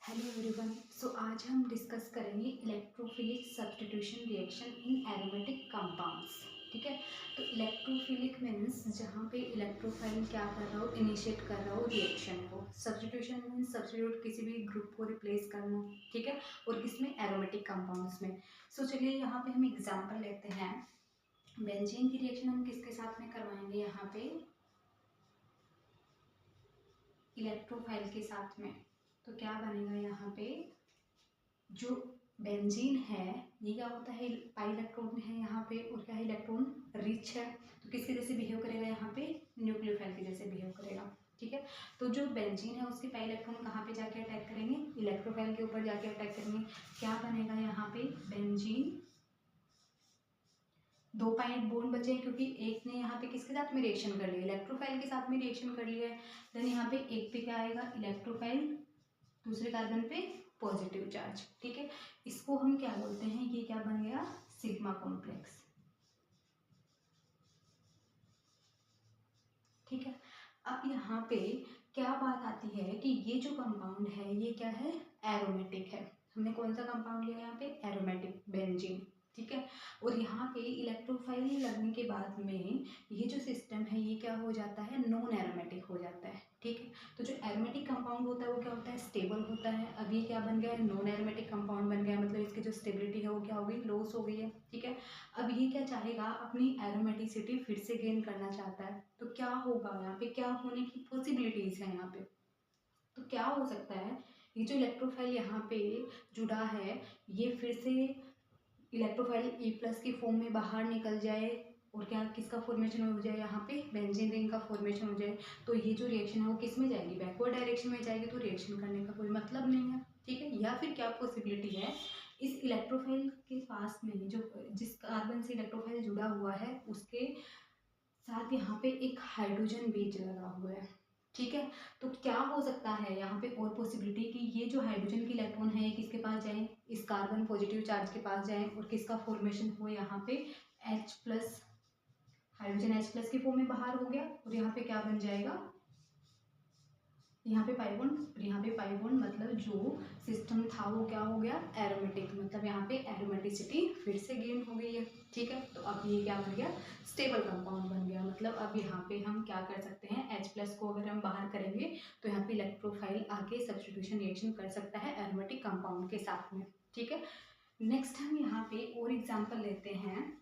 Hello everyone. आज हम discuss करेंगे electrophilic substitution reaction in aromatic compounds. ठीक है, तो इलेक्ट्रोफिलिक मीन्स जहाँ पे इलेक्ट्रोफाइल क्या कर रहा हो, इनिशिएट कर रहा हो रिएक्शन को। सब्स्टिट्यूशन मीन्स सब्स्टिट्यूट किसी भी ग्रुप को रिप्लेस करना। ठीक है, और किसमें? एरोमेटिक कंपाउंड्स में। चलिए यहाँ पे हम एग्जाम्पल लेते हैं। बेंजीन की रिएक्शन हम किसके साथ में करवाएंगे? यहाँ पे इलेक्ट्रोफाइल के साथ में। तो क्या बनेगा यहाँ पे? जो बेंजीन है ये क्या होता है? पाई इलेक्ट्रॉन है यहाँ पे, और क्या है? इलेक्ट्रॉन रिच है। तो किसके जैसे बिहेव करेगा? यहाँ पे न्यूक्लियोफाइल के जैसे बिहेव करेगा। ठीक है, तो जो बेंजीन है उसके पाई इलेक्ट्रॉन कहाँ पे जाके अटैक करेंगे? इलेक्ट्रोफाइल के ऊपर जाके अटैक करेंगे। क्या बनेगा यहाँ पे? बेंजीन, दो पाई बॉन्ड बचे हैं क्योंकि एक ने यहाँ पे किसके साथ में रिएक्शन कर लिया? इलेक्ट्रोफाइल के साथ में रिएक्शन कर लिया है। देन यहाँ पे एक पे क्या आएगा? इलेक्ट्रोफाइल, दूसरे कार्बन पे पॉजिटिव चार्ज। ठीक है, इसको हम क्या बोलते हैं? ये क्या बन गया? Sigma complex. ठीक है, अब यहाँ पे क्या बात आती है कि ये जो कंपाउंड है ये क्या है? एरोमेटिक है। हमने कौन सा कंपाउंड लिया यहाँ पे? Aromatic, benzene. ठीक है, और यहाँ पे इलेक्ट्रोफाइल लगने के बाद में ये जो सिस्टम है ये क्या हो जाता है? नॉन एरोमेटिक हो जाता है। ठीक है, तो जो एरोमेटिक कंपाउंड होता है वो क्या होता है? स्टेबल होता है। अब ये क्या बन गया है? नॉन एरोमेटिक कंपाउंड बन गया, मतलब इसकी जो स्टेबिलिटी है वो क्या हो गई? लॉस हो गई है। ठीक है, अब ये क्या चाहेगा? अपनी एरोमेटिसिटी फिर से गेन करना चाहता है। तो क्या होगा यहाँ पे? क्या होने की पॉसिबिलिटीज है यहाँ पे? तो क्या हो सकता है? ये जो इलेक्ट्रोफाइल यहाँ पे जुड़ा है ये फिर से इलेक्ट्रोफाइल ई प्लस की फॉर्म में बाहर निकल जाए, और क्या किसका फॉर्मेशन हो जाए? यहाँ पे बेंजीन रिंग का फॉर्मेशन हो जाए। तो ये जो रिएक्शन है वो किस में जाएगी? बैकवर्ड डायरेक्शन में जाएगी। तो रिएक्शन करने का कोई मतलब नहीं है। ठीक है, या फिर क्या पॉसिबिलिटी है? इस इलेक्ट्रोफाइल के पास में जो जिस कार्बन से इलेक्ट्रोफाइल जुड़ा हुआ है उसके साथ यहाँ पे एक हाइड्रोजन बेज लगा हुआ है। ठीक है, तो क्या हो सकता है यहाँ पे और पॉसिबिलिटी कि ये जो हाइड्रोजन की इलेक्ट्रॉन है ये किसके पास जाए? इस कार्बन पॉजिटिव चार्ज के पास जाए, और किसका फॉर्मेशन हो यहाँ पे? H plus, hydrogen H plus के फॉर्म में बाहर हो गया, और यहाँ पे क्या बन जाएगा? यहाँ पे पाई बॉन्ड, और यहाँ पे पाई बॉन्ड, मतलब जो सिस्टम था वो क्या हो गया? एरोमेटिक, मतलब यहाँ पे एरोमेटिसिटी फिर से गेन हो गई है। ठीक है, तो अब ये क्या बन गया? स्टेबल कंपाउंड बन गया। मतलब अब यहाँ पे हम क्या कर सकते हैं? H प्लस को अगर हम बाहर करेंगे तो यहाँ पे इलेक्ट्रोफाइल आके सब्स्टिट्यूशन रिएक्शन कर सकता है एरोमेटिक कंपाउंड के साथ में। ठीक है, नेक्स्ट हम यहाँ पे और एग्जाम्पल लेते हैं।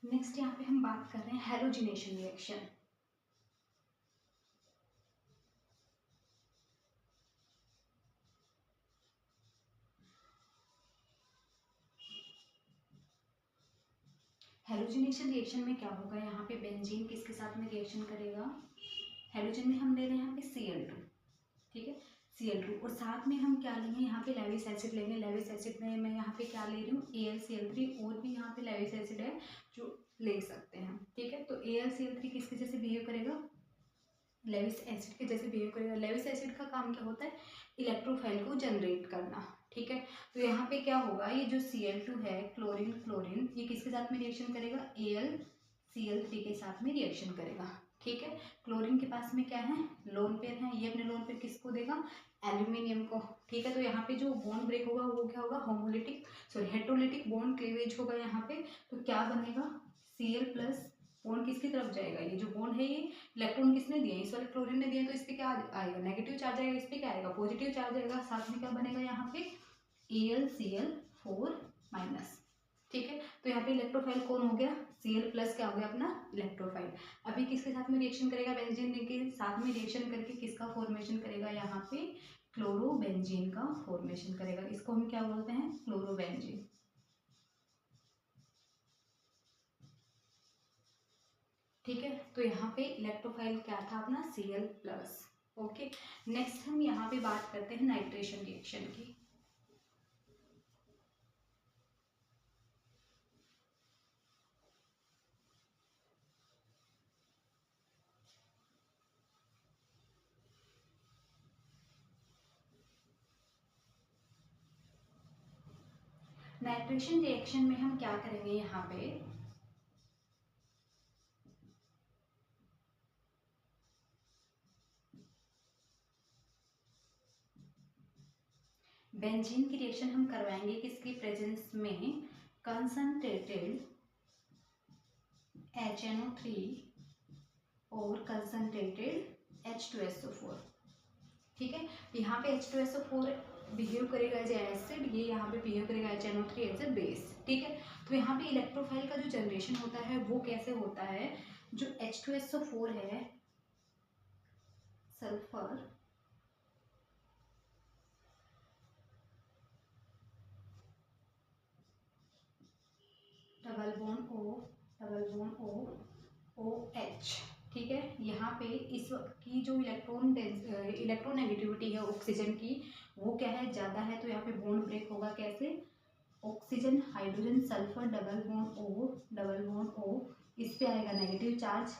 नेक्स्ट यहाँ पे हम बात कर रहे हैं हेलोजिनेशन रिएक्शन। हेलोजिनेशन रिएक्शन में क्या होगा? यहाँ पे बेंजीन किसके साथ में रिएक्शन करेगा? हेलोजन में हम ले रहे हैं यहाँ पे Cl2। ठीक है, Cl2, और साथ में हम क्या लेंगे? यहाँ पे लेविस एसिड लेंगे। लेविस एसिड में मैं यहाँ पे क्या ले रही हूँ? AlCl3, और भी यहाँ पे लेविस एसिड है जो ले सकते हैं। ठीक है, तो AlCl3 किसके जैसे बिहेव करेगा? लेविस एसिड के जैसे बिहेव करेगा। लेविस एसिड का काम क्या होता है? इलेक्ट्रोफाइल को जनरेट करना। ठीक है, तो यहाँ पे क्या होगा? ये जो Cl2 है, क्लोरीन क्लोरीन, ये किसके साथ में रिएक्शन करेगा? AlCl3 के साथ में रिएक्शन करेगा। ठीक है, क्लोरीन के पास में क्या है? लोन पेयर है। ये अपने लोन पेयर किसको देगा? एल्यूमिनियम को। ठीक है, तो यहाँ पे जो बॉन्ड ब्रेक होगा वो क्या होगा? Homolytic, sorry heterolytic bond cleavage होगा यहाँ पे। तो क्या बनेगा? Cl प्लस बॉन्ड किसकी तरफ जाएगा? ये जो बॉन्ड है ये इलेक्ट्रॉन किसने दिए? इस वाले क्लोरीन ने दिया, तो इस पे क्या आएगा? नेगेटिव चार्ज आएगा। इस पे क्या आएगा? पॉजिटिव चार्ज आएगा। साथ में क्या बनेगा यहाँ पे? AlCl4 minus. ठीक है, तो यहाँ पे इलेक्ट्रोफाइल कौन हो गया? Cl प्लस क्या हो गया? अपना इलेक्ट्रोफाइल। अभी किसके साथ में रिएक्शन करेगा? बेंजीन के साथ में रिएक्शन करके किसका फॉर्मेशन करेगा? यहाँ पे क्लोरोबेंजीन का फॉर्मेशन करेगा। इसको हम क्या बोलते हैं? क्लोरोबेंजीन। ठीक है, तो यहाँ पे इलेक्ट्रोफाइल क्या था? अपना Cl प्लस। ओके, नेक्स्ट हम यहाँ पे बात करते हैं नाइट्रेशन रिएक्शन की। नाइट्रेशन रिएक्शन में हम क्या करेंगे, यहाँ पे बेंजीन की रिएक्शन हम करवाएंगे किसकी प्रेजेंस में, कंसंट्रेटेड HNO3 और कंसंट्रेटेड H2SO4। ठीक है, यहाँ पे H2SO4 बिहेव करेगा एज एसिड, ये यहाँ पे बिहेव करेगा HNO3 एज ए बेस। ठीक है, तो यहाँ पे इलेक्ट्रोफाइल का जो जनरेशन होता है वो कैसे होता है, जो H2SO4 है, sulphur double bond O OH। ठीक है, यहाँ पे इस की जो इलेक्ट्रोनेगेटिविटी है ऑक्सीजन की, वो क्या है, ज़्यादा है, तो यहाँ पे बॉन्ड ब्रेक होगा कैसे, oxygen hydrogen sulphur double bond O, इस पे आएगा नेगेटिव चार्ज,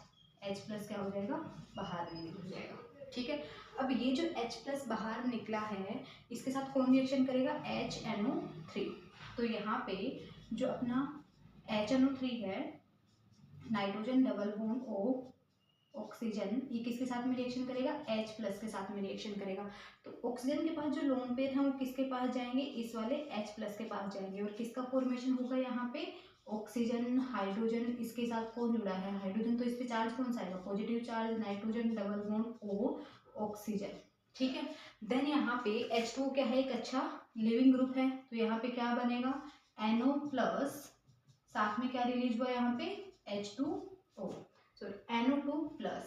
H+ क्या हो जाएगा, बाहर रिलीज हो जाएगा। ठीक है, अब ये जो H+ बाहर निकला है, इसके साथ कौन रिएक्शन करेगा, HNO3। तो यहाँ पे जो अपना HNO3 है, nitrogen double bond O oxygen, ये किसके साथ में रिएक्शन करेगा, H+ के साथ में रिएक्शन करेगा। तो ऑक्सीजन के पास जो लोन पेयर है वो किसके पास जाएंगे, इस वाले H+ के पास जाएंगे, और किसका फॉर्मेशन होगा यहाँ पे, ऑक्सीजन हाइड्रोजन, इसके साथ कौन जुड़ा है, हाइड्रोजन, तो इस पे चार्ज कौन सा आएगा, positive charge, nitrogen double bond O oxygen. ठीक है, देन यहाँ पे H2 क्या है, एक अच्छा लिविंग ग्रुप है, तो यहाँ पे क्या बनेगा, NO+, साथ में क्या रिलीज हुआ यहाँ पे, H2O, सॉरी NO2+।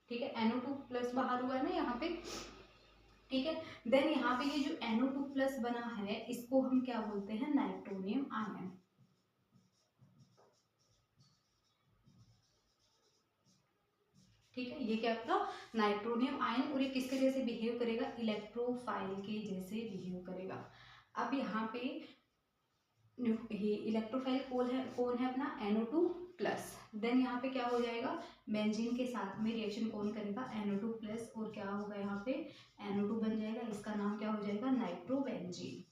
ठीक है, NO2+ बाहर हुआ है ना यहाँ पे। ठीक है, देन यहाँ पे ये जो NO2+ बना है, इसको हम क्या बोलते हैं, नाइट्रोनियम आयन। ठीक है, ये क्या आपका नाइट्रोनियम आयन, और ये किसके जैसे बिहेव करेगा, इलेक्ट्रोफाइल के जैसे बिहेव करेगा। अब यहाँ पे ये इलेक्ट्रोफाइल कौन है अपना, NO2+। देन यहाँ पे क्या हो जाएगा, बेंजीन के साथ में रिएक्शन कौन करेगा, NO2+, और क्या होगा यहाँ पे, NO2 बन जाएगा, इसका नाम क्या हो जाएगा, नाइट्रोबेंजीन।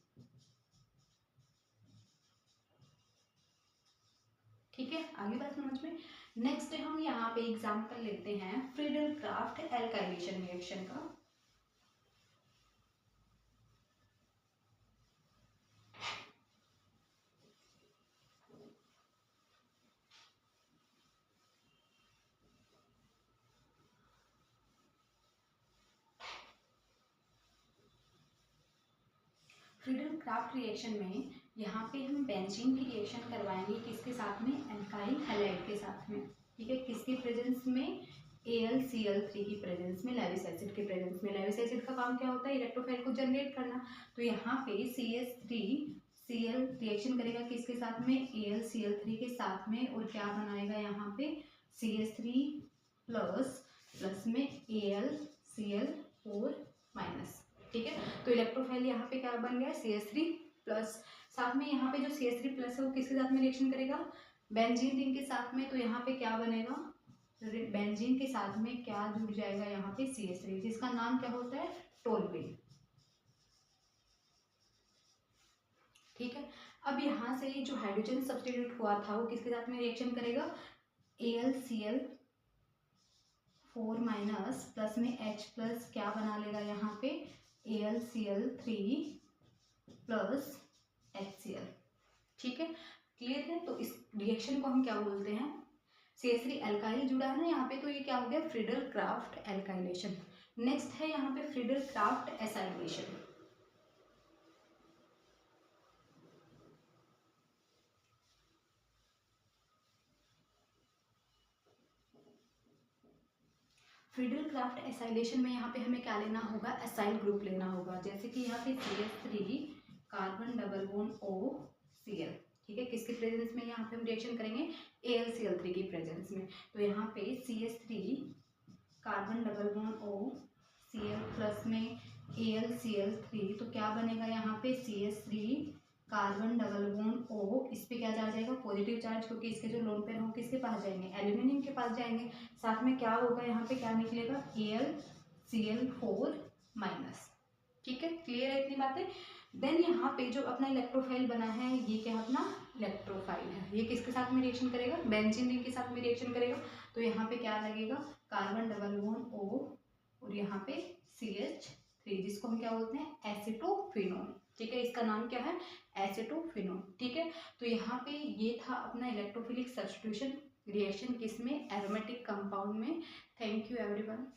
ठीक है, आगे बात समझ में। नेक्स्ट हम यहाँ पे एग्जाम्पल लेते हैं फ्रीडल क्राफ्ट एल्काइलेशन रिएक्शन का। फ्रीडल क्राफ्ट रिएक्शन में यहाँ पे हम बेंजीन की रिएक्शन करवाएंगे किसके साथ में, एल्काइल हैलाइड के साथ में। ठीक है, किसके प्रेजेंस में, AlCl3 की प्रेजेंस में, लेविस एसिड के प्रेजेंस में। लेविस एसिड का काम क्या होता है, इलेक्ट्रोफाइल को जनरेट करना। तो यहाँ पे CH3Cl रिएक्शन करेगा किसके साथ में, AlCl3 के साथ में, और क्या बनाएगा यहाँ पे, CH3+ प्लस में AlCl4-। ठीक है, तो इलेक्ट्रोफाइल यहाँ पे क्या बन गया, CH3+। साथ में यहाँ पे जो CH3+ है वो किसके साथ में रिएक्शन करेगा, बेंजीन रिंग के साथ में। तो यहाँ पे क्या बनेगा, बेंजीन के साथ में क्या जुड़ जाएगा यहाँ पे, CH3, जिसका नाम क्या होता है, टोल्यूइन। ठीक है, अब यहाँ से जो हाइड्रोजन सब्स्टिट्यूट हुआ था वो किसके साथ में रिएक्शन करेगा, AlCl4- प्लस में H+ क्या बना लेगा यहाँ पे, AlCl3 प्लस HCl। ठीक है, क्लियर है। तो इस रिएक्शन को हम क्या बोलते हैं, CH3 एल्काइल जुड़ा है ना यहाँ पे, तो ये क्या हो गया, फ्रीडल क्राफ्ट एल्काइलेशन। नेक्स्ट है यहाँ पे Friedel Crafts acylation. Friedel Crafts acylation में यहाँ पे हमें क्या लेना होगा, एसाइल ग्रुप लेना होगा। जैसे कि यहाँ पे CH3 carbon double bond OCl। ठीक है, किसके प्रेजेंस में यहाँ पे हम रिएक्शन करेंगे, AlCl3 की प्रेजेंस में। तो यहाँ पे CH3 carbon double bond OCl plus में AlCl3, तो क्या बनेगा यहाँ पे, CH3 carbon double bond O, इस पे क्या चार्ज आएगा, पॉजिटिव चार्ज, क्योंकि इसके जो लोन पेयर हों किसके पास जाएंगे, एल्यूमिनियम के पास जाएंगे। साथ में क्या होगा यहाँ पे, क्या निकलेगा, AlCl4-। ठीक है, क्लियर है इतनी बातें। देन यहाँ पे जो अपना इलेक्ट्रोफाइल बना है ये क्या है, अपना इलेक्ट्रोफाइल है। ये किसके साथ में रिएक्शन करेगा, बेंजीन रिंग के साथ में रिएक्शन करेगा। तो यहाँ पे क्या लगेगा, कार्बन डबल बॉन्ड O और यहाँ पे CH3, जिसको हम क्या बोलते हैं, एसिटोफिनोन। ठीक है, इसका नाम क्या है, एसिटोफिनोन। ठीक है, तो यहाँ पे ये था अपना इलेक्ट्रोफिलिक सब्स्टिट्यूशन रिएक्शन किसमें, एरोमेटिक कंपाउंड में। Thank you everyone.